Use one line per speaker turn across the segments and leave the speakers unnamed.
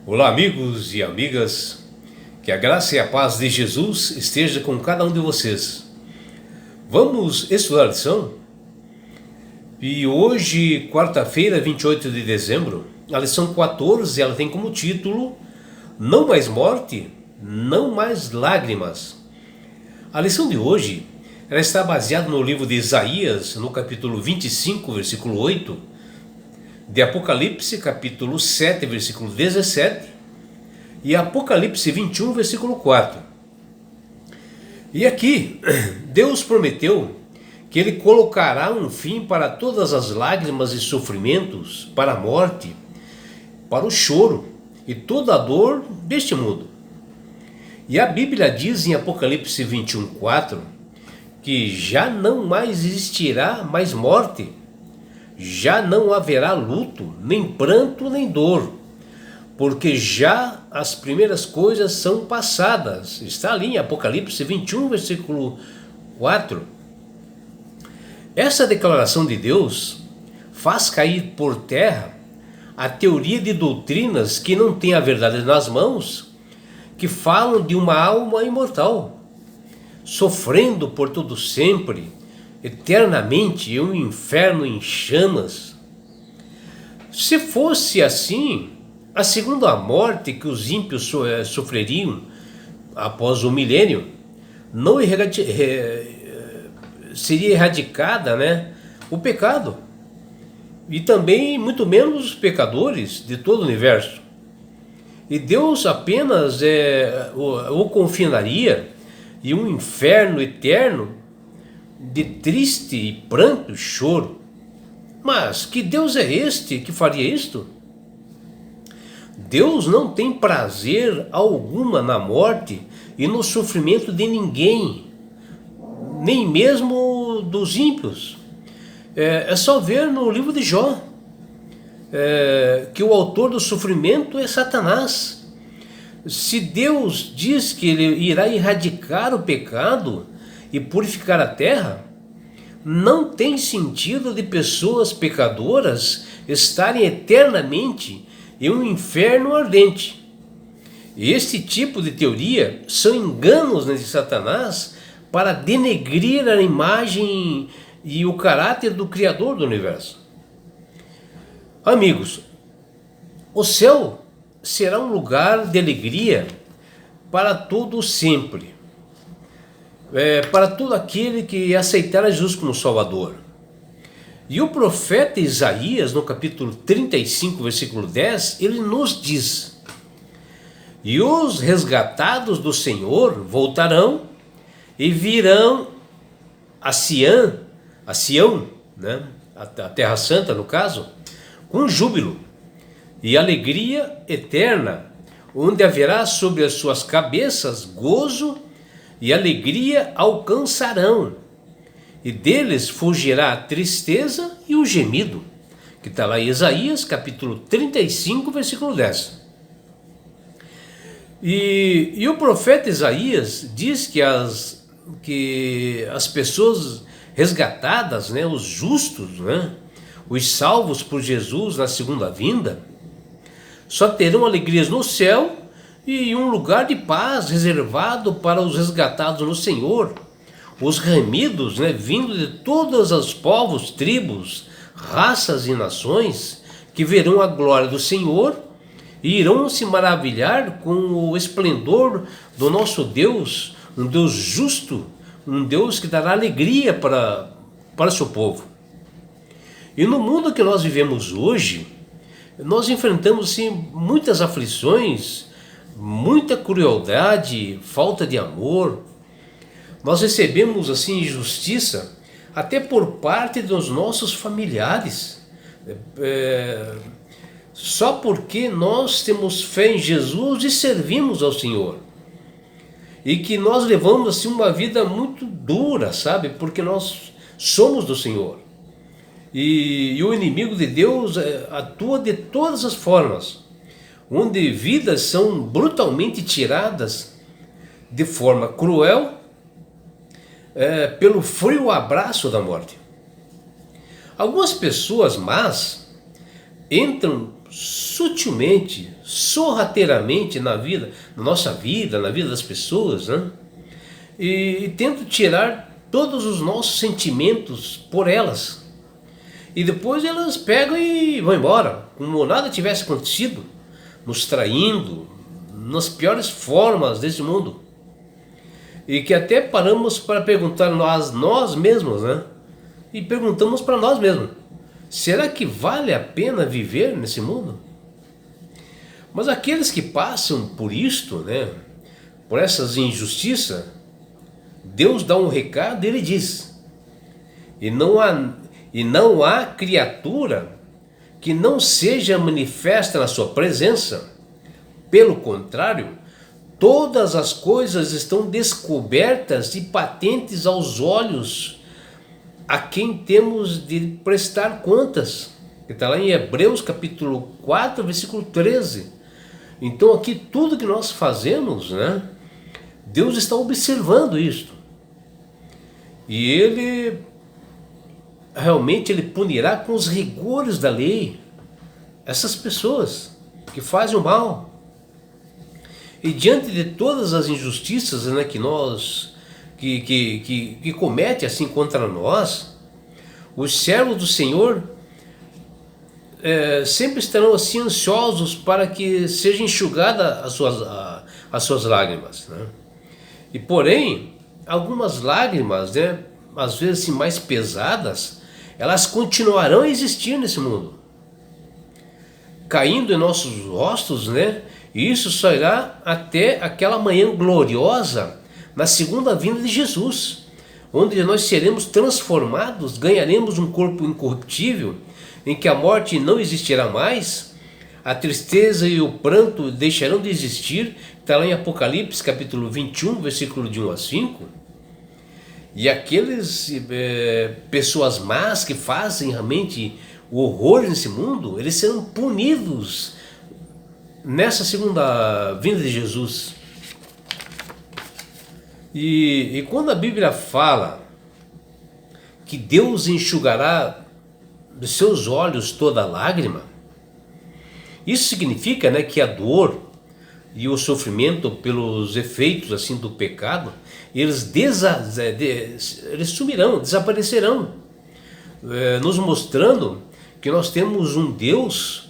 Olá, amigos e amigas, que a graça e a paz de Jesus esteja com cada um de vocês. Vamos estudar a lição? E hoje, quarta-feira, 28 de dezembro, a lição 14, ela tem como título Não mais morte, não mais lágrimas. A lição de hoje, ela está baseada no livro de Isaías, no capítulo 25, versículo 8, de Apocalipse, capítulo 7, versículo 17, e Apocalipse 21, versículo 4. E aqui, Deus prometeu que Ele colocará um fim para todas as lágrimas e sofrimentos, para a morte, para o choro e toda a dor deste mundo. E a Bíblia diz em Apocalipse 21, 4, que já não mais existirá mais morte, já não haverá luto, nem pranto, nem dor, porque já as primeiras coisas são passadas. Está ali em Apocalipse 21, versículo 4. Essa declaração de Deus faz cair por terra a teoria de doutrinas que não têm a verdade nas mãos, que falam de uma alma imortal, sofrendo por todo sempre, eternamente, em um inferno em chamas. Se fosse assim, a segunda morte que os ímpios sofreriam após o milênio não seria erradicada, o pecado, e também muito menos os pecadores de todo o universo. E Deus apenas o confinaria em um inferno eterno de triste e pranto e choro. Mas que Deus é este que faria isto? Deus não tem prazer alguma na morte e no sofrimento de ninguém, nem mesmo dos ímpios. É só ver no livro de Jó, que o autor do sofrimento é Satanás. Se Deus diz que Ele irá erradicar o pecado e purificar a terra, não tem sentido de pessoas pecadoras estarem eternamente em um inferno ardente. Este tipo de teoria são enganos de Satanás para denegrir a imagem e o caráter do Criador do universo. Amigos, o céu será um lugar de alegria para todo sempre, para todo aquele que aceitar a Jesus como Salvador. E o profeta Isaías, no capítulo 35, versículo 10, ele nos diz: e os resgatados do Senhor voltarão e virão a Sião, a Terra Santa no caso, com júbilo e alegria eterna, onde haverá sobre as suas cabeças gozo e alegria alcançarão, e deles fugirá a tristeza e o gemido, que está lá em Isaías capítulo 35, versículo 10. E o profeta Isaías diz que as pessoas resgatadas, os justos, os salvos por Jesus na segunda vinda, só terão alegrias no céu e um lugar de paz reservado para os resgatados no Senhor, os remidos, vindo de todos os povos, tribos, raças e nações, que verão a glória do Senhor e irão se maravilhar com o esplendor do nosso Deus, um Deus justo, um Deus que dará alegria para o seu povo. E no mundo que nós vivemos hoje, nós enfrentamos sim muitas aflições, muita crueldade, falta de amor. Nós recebemos assim injustiça até por parte dos nossos familiares, só porque nós temos fé em Jesus e servimos ao Senhor, e que nós levamos assim uma vida muito dura, porque nós somos do Senhor, e o inimigo de Deus atua de todas as formas, onde vidas são brutalmente tiradas de forma cruel, pelo frio abraço da morte. Algumas pessoas más entram sutilmente, sorrateiramente na vida, na nossa vida, na vida das pessoas, né? E tento tirar todos os nossos sentimentos por elas. E depois elas pegam e vão embora, como nada tivesse acontecido, nos traindo, nas piores formas desse mundo. E que até paramos para perguntar nós mesmos, né? E perguntamos para nós mesmos: será que vale a pena viver nesse mundo? Mas aqueles que passam por isto, né? Por essas injustiças, Deus dá um recado e Ele diz: e não há criatura que não seja manifesta na sua presença. Pelo contrário, todas as coisas estão descobertas e patentes aos olhos a quem temos de prestar contas. Está lá em Hebreus capítulo 4, versículo 13. Então aqui tudo que nós fazemos, né, Deus está observando isto. E Ele realmente punirá com os rigores da lei essas pessoas que fazem o mal. E diante de todas as injustiças, né, que comete assim contra nós, os servos do Senhor sempre estarão assim ansiosos para que seja enxugada as suas lágrimas, né? E porém, algumas lágrimas, né, às vezes assim, mais pesadas, elas continuarão a existir nesse mundo, caindo em nossos rostos, né? E isso só irá até aquela manhã gloriosa na segunda vinda de Jesus, onde nós seremos transformados, ganharemos um corpo incorruptível, em que a morte não existirá mais, a tristeza e o pranto deixarão de existir. Está lá em Apocalipse capítulo 21, versículo de 1 a 5. E aqueles pessoas más que fazem realmente o horror nesse mundo, eles serão punidos nessa segunda vinda de Jesus. E quando a Bíblia fala que Deus enxugará dos seus olhos toda lágrima, isso significa, né, que a dor e o sofrimento pelos efeitos assim do pecado, eles sumirão, desaparecerão, nos mostrando que nós temos um Deus,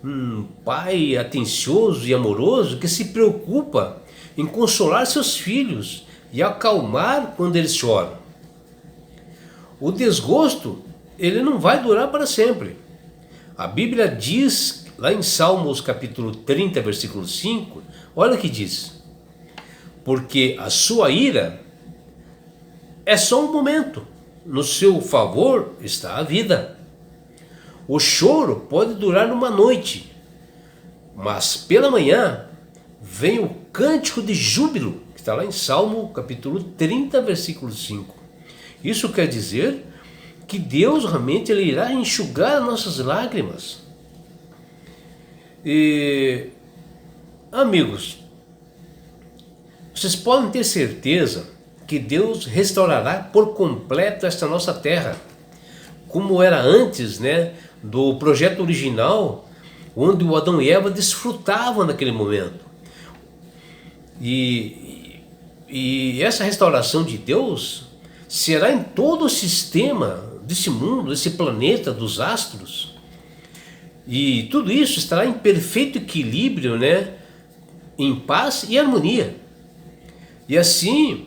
um Pai atencioso e amoroso, que se preocupa em consolar seus filhos e acalmar quando eles choram. O desgosto, ele não vai durar para sempre. A Bíblia diz, lá em Salmos capítulo 30, versículo 5, olha o que diz: porque a sua ira é só um momento, no seu favor está a vida. O choro pode durar uma noite, mas pela manhã vem o cântico de júbilo, que está lá em Salmo capítulo 30, versículo 5. Isso quer dizer que Deus realmente ele irá enxugar nossas lágrimas. E, amigos, vocês podem ter certeza que Deus restaurará por completo esta nossa terra, como era antes, né, do projeto original, onde o Adão e Eva desfrutavam naquele momento. E essa restauração de Deus será em todo o sistema desse mundo, desse planeta, dos astros. E tudo isso estará em perfeito equilíbrio, né, em paz e harmonia. E assim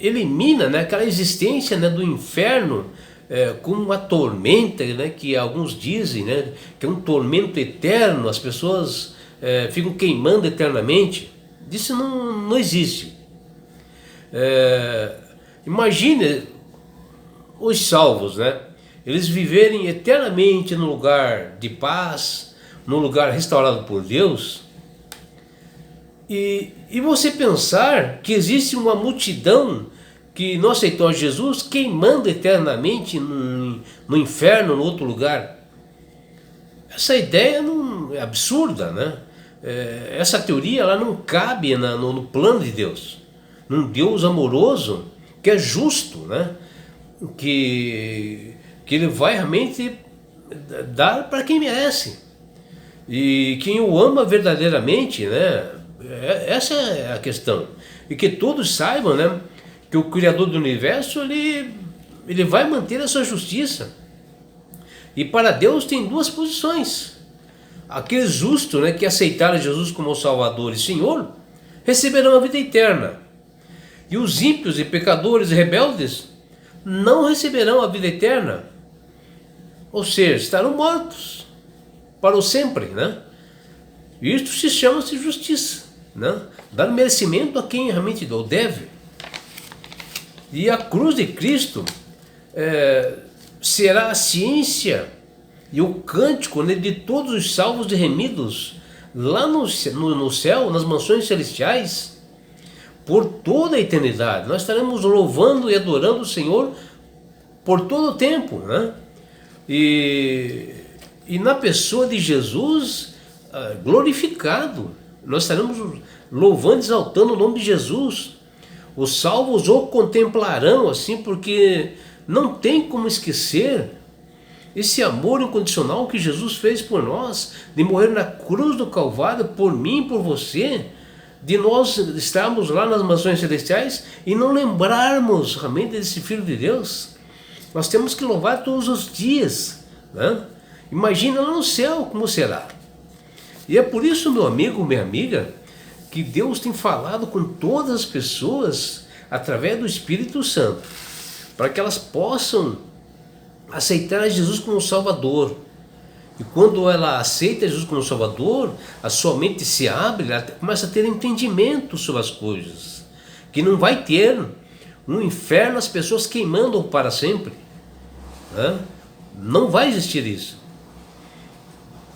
elimina, né, aquela existência, né, do inferno, como uma tormenta, né, que alguns dizem, né, que é um tormento eterno, as pessoas ficam queimando eternamente. Isso não existe. Imagine os salvos, né, eles viverem eternamente num lugar de paz, num lugar restaurado por Deus. E você pensar que existe uma multidão que não aceitou a Jesus queimando eternamente no inferno, no outro lugar. Essa ideia é absurda, né? Essa teoria ela não cabe no plano de Deus. Num Deus amoroso, que é justo, né? Que Ele vai realmente dar para quem merece. E quem o ama verdadeiramente, né? Essa é a questão. E que todos saibam, né, que o Criador do Universo, ele vai manter a sua justiça. E para Deus tem duas posições. Aqueles justos, né, que aceitaram Jesus como Salvador e Senhor, receberão a vida eterna. E os ímpios e pecadores e rebeldes não receberão a vida eterna. Ou seja, estarão mortos para o sempre, né? Isto se chama-se justiça, né? Dar merecimento a quem realmente o deve. E a cruz de Cristo será a ciência e o cântico, né, de todos os salvos e remidos lá no céu, nas mansões celestiais, por toda a eternidade. Nós estaremos louvando e adorando o Senhor por todo o tempo, né? E na pessoa de Jesus glorificado, nós estaremos louvando e exaltando o nome de Jesus. Os salvos o contemplarão assim, porque não tem como esquecer esse amor incondicional que Jesus fez por nós, de morrer na cruz do Calvário por mim e por você, de nós estarmos lá nas mansões celestiais e não lembrarmos realmente desse Filho de Deus. Nós temos que louvar todos os dias, né? Imagina lá no céu como será. E é por isso, meu amigo, minha amiga, que Deus tem falado com todas as pessoas através do Espírito Santo, para que elas possam aceitar Jesus como Salvador. E quando ela aceita Jesus como Salvador, a sua mente se abre, ela começa a ter entendimento sobre as coisas, que não vai ter no inferno as pessoas queimando para sempre, né? Não vai existir isso.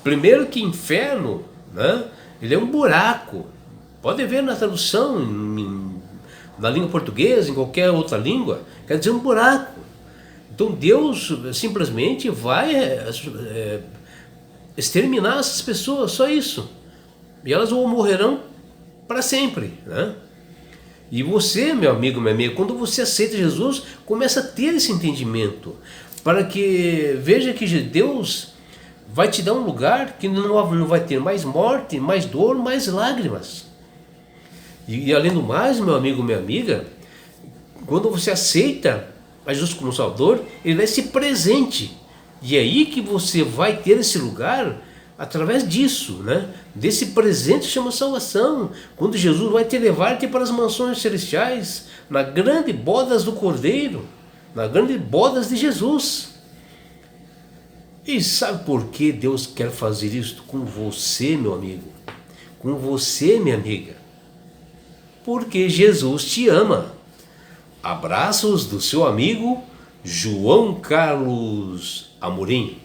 Primeiro que inferno, né, ele é um buraco. Pode ver na tradução na língua portuguesa, em qualquer outra língua, quer dizer um buraco. Então Deus simplesmente vai exterminar essas pessoas, só isso. E elas morrerão para sempre, né? E você, meu amigo, minha amiga, quando você aceita Jesus, começa a ter esse entendimento, para que veja que Deus vai te dar um lugar que não vai ter mais morte, mais dor, mais lágrimas. E além do mais, meu amigo, minha amiga, quando você aceita a Jesus como Salvador, Ele vai ser presente. E é aí que você vai ter esse lugar através disso, né? Desse presente que chama salvação. Quando Jesus vai te levar-te para as mansões celestiais, na grande bodas do Cordeiro, na grande bodas de Jesus. E sabe por que Deus quer fazer isso com você, meu amigo? Com você, minha amiga? Porque Jesus te ama. Abraços do seu amigo João Carlos Amorim.